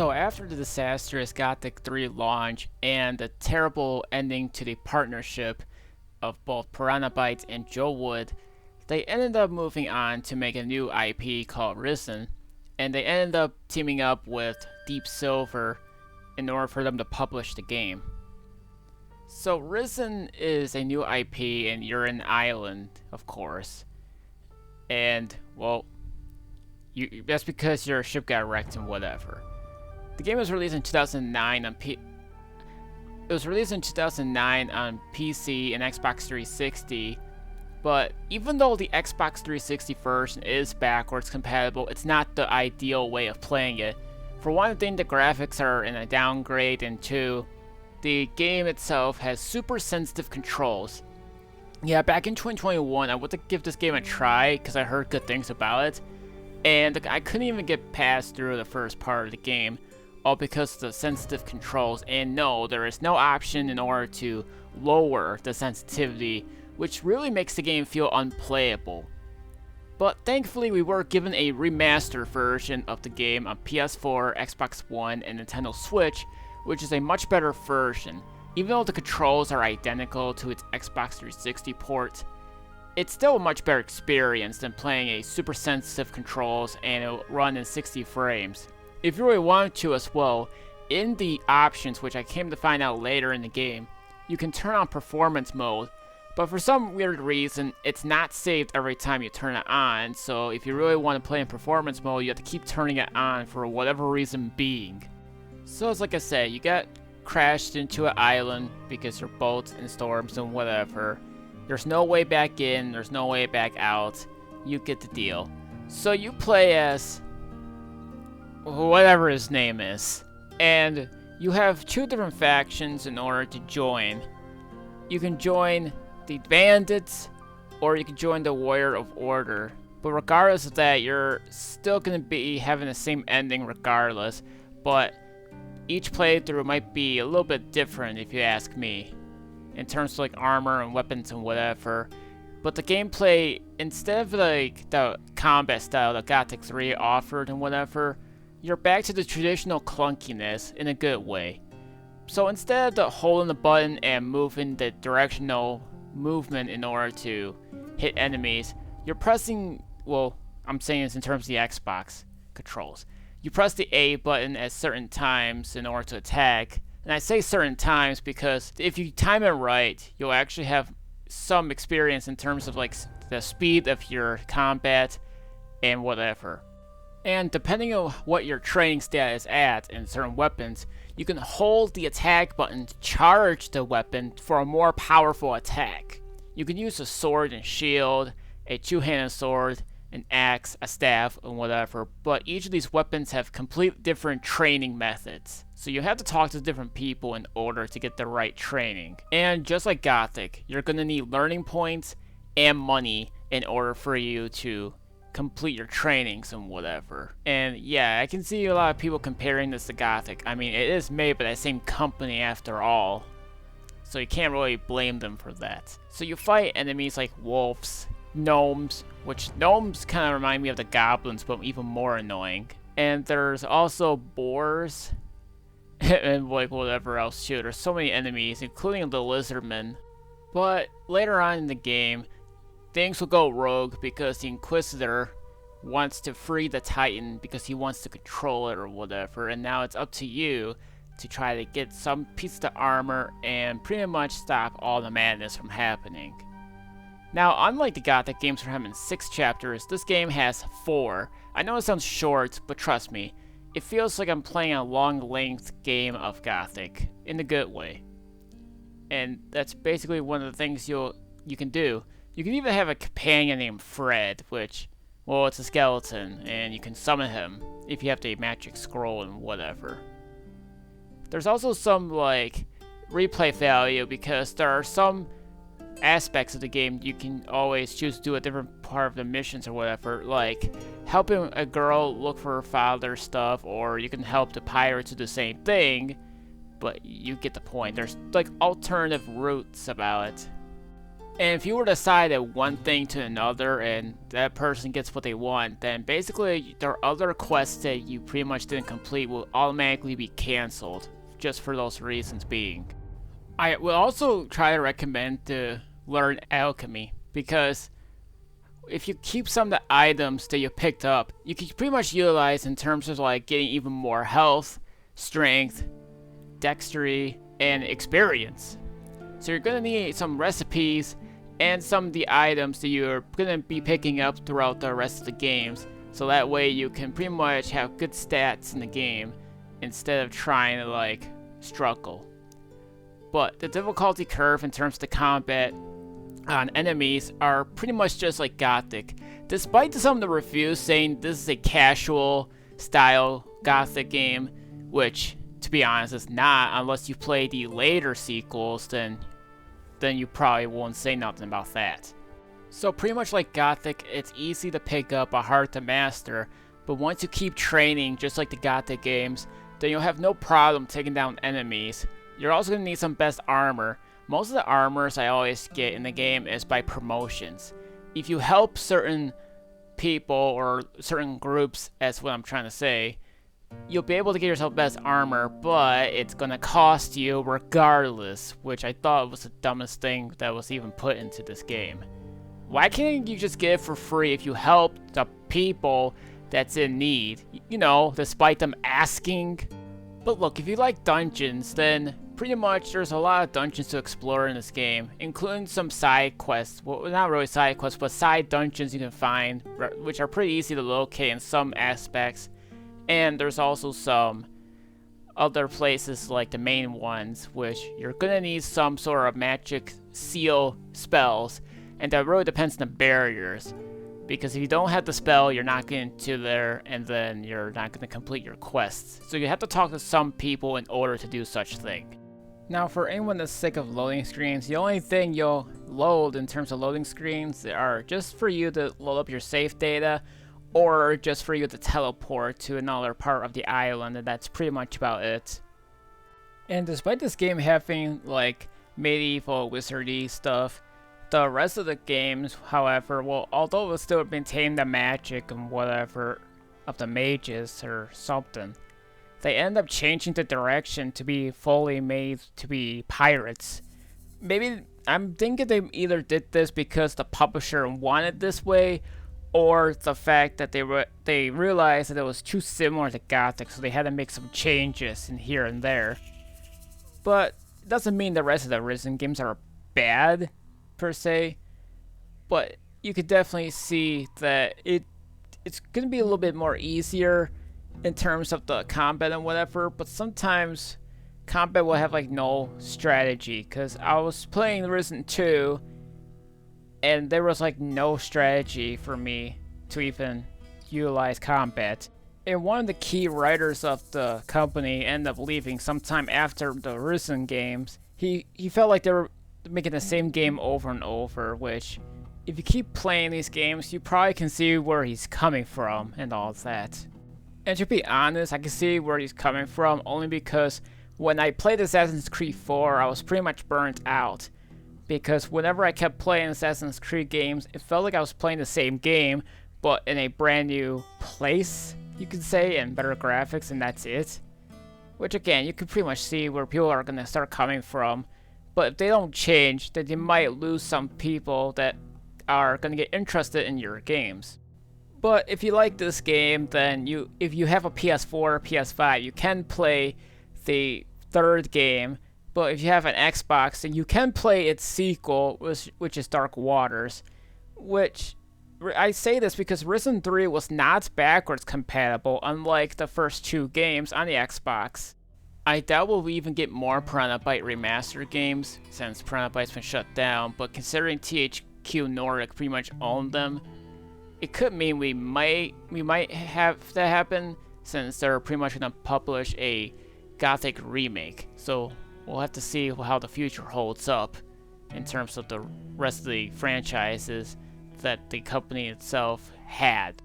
So after the disastrous Gothic 3 launch and the terrible ending to the partnership of both Piranha Bytes and Joe Wood, they ended up moving on to make a new IP called Risen, and they ended up teaming up with Deep Silver in order for them to publish the game. So Risen is a new IP and you're an island, of course. And, well, that's because your ship got wrecked and whatever. The game was released in 2009 on It was released in 2009 on PC and Xbox 360, but even though the Xbox 360 version is backwards compatible, it's not the ideal way of playing it. For one thing, the graphics are in a downgrade, and two, the game itself has super sensitive controls. Yeah, back in 2021, I went to give this game a try because I heard good things about it, and I couldn't even get past through the first part of the game, all because of the sensitive controls. And no, there is no option in order to lower the sensitivity, which really makes the game feel unplayable. But thankfully, we were given a remaster version of the game on PS4, Xbox One, and Nintendo Switch, which is a much better version. Even though the controls are identical to its Xbox 360 port, it's still a much better experience than playing a super sensitive controls and it'll run in 60 frames. If you really wanted to as well, in the options, which I came to find out later in the game, you can turn on performance mode, but for some weird reason, it's not saved every time you turn it on, so if you really want to play in performance mode, you have to keep turning it on for whatever reason being. So it's like I said, you got crashed into an island because your boat's in storms and whatever. There's no way back in, there's no way back out. You get the deal. So you play as whatever his name is, and you have two different factions in order to join. You can join the bandits, or you can join the Warrior of Order. But regardless of that, you're still going to be having the same ending regardless, but each playthrough might be a little bit different if you ask me, in terms of like armor and weapons and whatever. But the gameplay, instead of like the combat style that Gothic 3 offered and whatever, you're back to the traditional clunkiness in a good way. So instead of the holding the button and moving the directional movement in order to hit enemies, you're pressing, well, I'm saying this in terms of the Xbox controls. You press the A button at certain times in order to attack. And I say certain times because if you time it right, you'll actually have some experience in terms of like the speed of your combat and whatever. And depending on what your training stat is at in certain weapons, you can hold the attack button to charge the weapon for a more powerful attack. You can use a sword and shield, a two-handed sword, an axe, a staff, and whatever, but each of these weapons have completely different training methods. So you have to talk to different people in order to get the right training. And just like Gothic, you're going to need learning points and money in order for you to complete your trainings and whatever. And yeah, I can see a lot of people comparing this to Gothic. I mean, it is made by the same company after all, so you can't really blame them for that. So you fight enemies like wolves, gnomes, which gnomes kind of remind me of the goblins, but even more annoying. And there's also boars, and like whatever else too. There's so many enemies, including the lizardmen. But later on in the game, things will go rogue because the Inquisitor wants to free the Titan because he wants to control it or whatever, and now it's up to you to try to get some piece of armor and pretty much stop all the madness from happening. Now, unlike the Gothic games from having 6 chapters, this game has 4. I know it sounds short, but trust me, it feels like I'm playing a long-length game of Gothic, in a good way. And that's basically one of the things you can do. You can even have a companion named Fred, which, well, it's a skeleton, and you can summon him if you have the magic scroll and whatever. There's also some, like, replay value because there are some aspects of the game you can always choose to do a different part of the missions or whatever, like helping a girl look for her father's stuff, or you can help the pirates do the same thing, but you get the point. There's like alternative routes about it. And if you were to decide at one thing to another and that person gets what they want, then basically their other quests that you pretty much didn't complete will automatically be cancelled, just for those reasons being. I will also try to recommend to learn alchemy, because if you keep some of the items that you picked up, you can pretty much utilize in terms of like getting even more health, strength, dexterity, and experience. So you're gonna need some recipes and some of the items that you're gonna be picking up throughout the rest of the games, so that way you can pretty much have good stats in the game instead of trying to like struggle. But the difficulty curve in terms of the combat on enemies are pretty much just like Gothic. Despite some of the reviews saying this is a casual style Gothic game, which to be honest is not, unless you play the later sequels, then you probably won't say nothing about that. So pretty much like Gothic, it's easy to pick up, but hard to master, but once you keep training just like the Gothic games, then you'll have no problem taking down enemies. You're also going to need some best armor. Most of the armors I always get in the game is by promotions. If you help certain people or certain groups, that's what I'm trying to say, you'll be able to get yourself best armor, but it's gonna cost you regardless, which I thought was the dumbest thing that was even put into this game. Why can't you just get it for free if you help the people that's in need? You know, despite them asking. But look, if you like dungeons, then pretty much there's a lot of dungeons to explore in this game, including some side quests. Well, not really side quests, but side dungeons you can find, which are pretty easy to locate in some aspects. And there's also some other places like the main ones, which you're gonna need some sort of magic seal spells, and that really depends on the barriers. Because if you don't have the spell, you're not getting to there, and then you're not gonna complete your quests. So you have to talk to some people in order to do such thing. Now, for anyone that's sick of loading screens, the only thing you'll load in terms of loading screens are just for you to load up your save data, or just for you to teleport to another part of the island, and that's pretty much about it. And despite this game having like medieval wizardy stuff, the rest of the games, however, well, although it will still maintain the magic and whatever of the mages or something, they end up changing the direction to be fully made to be pirates. Maybe I'm thinking they either did this because the publisher wanted this way, or the fact that they realized that it was too similar to Gothic, so they had to make some changes in here and there. But it doesn't mean the rest of the Risen games are bad, per se. But you could definitely see that it's going to be a little bit more easier in terms of the combat and whatever, but sometimes combat will have like no strategy, because I was playing Risen 2, and there was like no strategy for me to even utilize combat. And one of the key writers of the company ended up leaving sometime after the Risen games. He felt like they were making the same game over and over, which if you keep playing these games, you probably can see where he's coming from and all of that. And to be honest, I can see where he's coming from only because when I played Assassin's Creed 4, I was pretty much burnt out. Because whenever I kept playing Assassin's Creed games, it felt like I was playing the same game, but in a brand new place, you could say, and better graphics, and that's it. Which again, you can pretty much see where people are going to start coming from. But if they don't change, then you might lose some people that are going to get interested in your games. But if you like this game, then if you have a PS4 or PS5, you can play the third game. But if you have an Xbox, then you can play its sequel, which is Dark Waters. Which, I say this because Risen 3 was not backwards compatible, unlike the first two games on the Xbox. I doubt we'll even get more Piranha-Byte Remaster games, since Piranha-Byte's been shut down, but considering THQ Nordic pretty much owned them, it could mean we might have that happen, since they're pretty much going to publish a Gothic remake. So we'll have to see how the future holds up in terms of the rest of the franchises that the company itself had.